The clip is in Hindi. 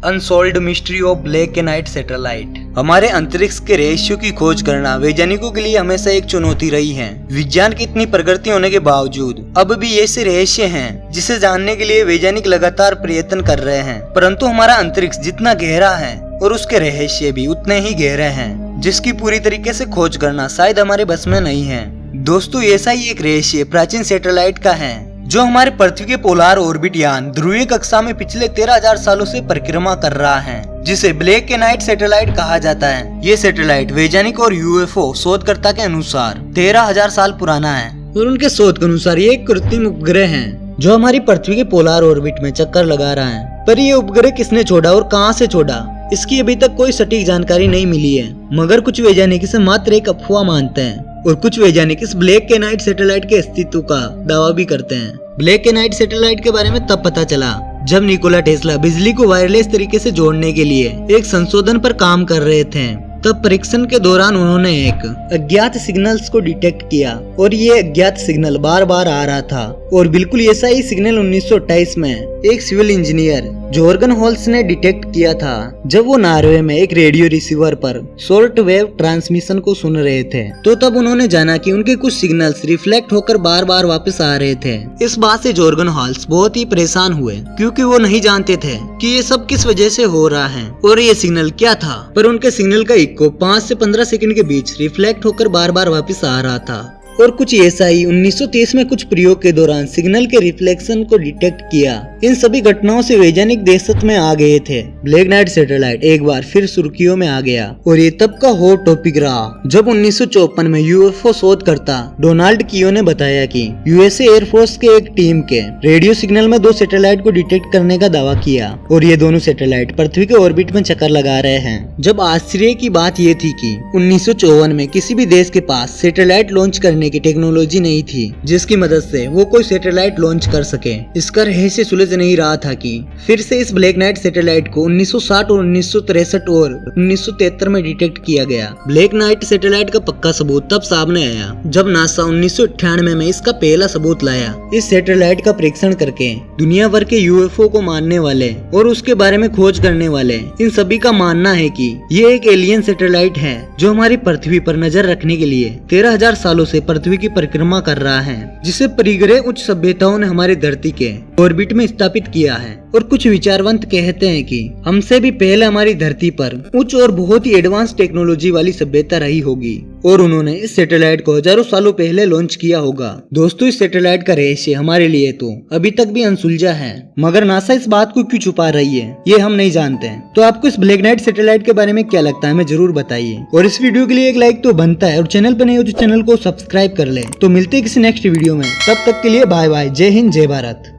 Unsolved mystery of black and night satellite. हमारे अंतरिक्ष के रहस्यों की खोज करना वैज्ञानिकों के लिए हमेशा एक चुनौती रही है। विज्ञान की इतनी प्रगति होने के बावजूद अब भी ऐसे रहस्य हैं जिसे जानने के लिए वैज्ञानिक लगातार प्रयत्न कर रहे हैं। परंतु हमारा अंतरिक्ष जितना गहरा है और उसके रहस्य भी उतने ही गहरे हैं, जिसकी पूरी तरीके से खोज करना शायद हमारे बस में नहीं है। दोस्तों, ऐसा ही एक रहस्य प्राचीन सैटेलाइट का है जो हमारे पृथ्वी के पोलार ऑर्बिट यान ध्रुवीय कक्षा में पिछले 13,000 सालों से परिक्रमा कर रहा है, जिसे ब्लैक एंड नाइट सैटेलाइट कहा जाता है। ये सैटेलाइट वैज्ञानिक और यूएफओ शोधकर्ता के अनुसार 13,000 साल पुराना है और उनके शोध के अनुसार ये एक कृत्रिम उपग्रह है जो हमारी पृथ्वी के पोलार ऑर्बिट में चक्कर लगा रहा है। पर ये उपग्रह किसने छोड़ा और कहां से छोड़ा, इसकी अभी तक कोई सटीक जानकारी नहीं मिली है। मगर कुछ वैज्ञानिक इसे मात्र एक अफवाह मानते हैं और कुछ वैज्ञानिक इस ब्लैक एंड नाइट सैटेलाइट के अस्तित्व का दावा भी करते हैं। ब्लैक एंड नाइट सैटेलाइट के बारे में तब पता चला जब निकोला टेस्ला बिजली को वायरलेस तरीके से जोड़ने के लिए एक संशोधन पर काम कर रहे थे। तब परीक्षण के दौरान उन्होंने एक अज्ञात सिग्नल्स को डिटेक्ट किया और ये अज्ञात सिग्नल बार बार आ रहा था। और बिल्कुल ऐसा ही सिग्नल 1928 में एक सिविल इंजीनियर जॉर्गन हॉल्स ने डिटेक्ट किया था जब वो नॉर्वे में एक रेडियो रिसीवर पर शॉर्ट वेव ट्रांसमिशन को सुन रहे थे। तो तब उन्होंने जाना कि उनके कुछ सिग्नल्स रिफ्लेक्ट होकर बार बार वापस आ रहे थे। इस बात से जॉर्गन हॉल्स बहुत ही परेशान हुए क्योंकि वो नहीं जानते थे कि ये सब किस वजह से हो रहा है और ये सिग्नल क्या था। पर उनके सिग्नल का इको 5 से 15 सेकंड के बीच रिफ्लेक्ट होकर बार बार वापस आ रहा था। और कुछ ऐसा ही 1930 में कुछ प्रयोग के दौरान सिग्नल के रिफ्लेक्शन को डिटेक्ट किया। इन सभी घटनाओं से वैज्ञानिक दहशत में आ गए थे। ब्लैक नाइट सैटेलाइट एक बार फिर सुर्खियों में आ गया और ये तब का हॉट टॉपिक रहा जब 1954 में यूएफओ शोधकर्ता डोनाल्ड कियो ने बताया कि यूएसए एयरफोर्स के एक टीम के रेडियो सिग्नल में 2 सैटेलाइट को डिटेक्ट करने का दावा किया और ये दोनों सैटेलाइट पृथ्वी के ऑर्बिट में चक्कर लगा रहे हैं। जब आश्चर्य की बात ये थी कि 1954 में किसी भी देश के पास सैटेलाइट लॉन्च करने की टेक्नोलॉजी नहीं थी जिसकी मदद से वो कोई सैटेलाइट लॉन्च कर सके। इसका रहस्य सुलझ नहीं रहा था कि फिर से इस ब्लैक नाइट सैटेलाइट को 1960 और 1963 और 1973 में डिटेक्ट किया गया। ब्लैक नाइट सैटेलाइट का पक्का सबूत तब सामने आया जब नासा 1998 में इसका पहला सबूत लाया। इस सैटेलाइट का परीक्षण करके दुनिया भर के यूएफओ को मानने वाले और उसके बारे में खोज करने वाले इन सभी का मानना है कि ये एक एलियन सैटेलाइट है जो हमारी पृथ्वी पर नजर रखने के लिए 13,000 सालों से पृथ्वी की परिक्रमा कर रहा है, जिसे परिग्रह उच्च सभ्यताओं ने हमारी धरती के ऑर्बिट में स्थापित किया है। और कुछ विचारवंत कहते हैं कि हमसे भी पहले हमारी धरती पर उच्च और बहुत ही एडवांस टेक्नोलॉजी वाली सभ्यता रही होगी और उन्होंने इस सैटेलाइट को हजारों सालों पहले लॉन्च किया होगा। दोस्तों, इस सैटेलाइट का रहस्य हमारे लिए तो अभी तक भी अनसुलझा है, मगर नासा इस बात को क्यों छुपा रही है ये हम नहीं जानते हैं। तो आपको इस ब्लैक नाइट सैटेलाइट के बारे में क्या लगता है हमें जरूर बताइए। और इस वीडियो के लिए एक लाइक तो बनता है और चैनल पर नहीं हो तो चैनल को सब्सक्राइब कर ले। तो मिलते हैं किसी नेक्स्ट वीडियो में, तब तक के लिए बाय बाय। जय हिंद, जय भारत।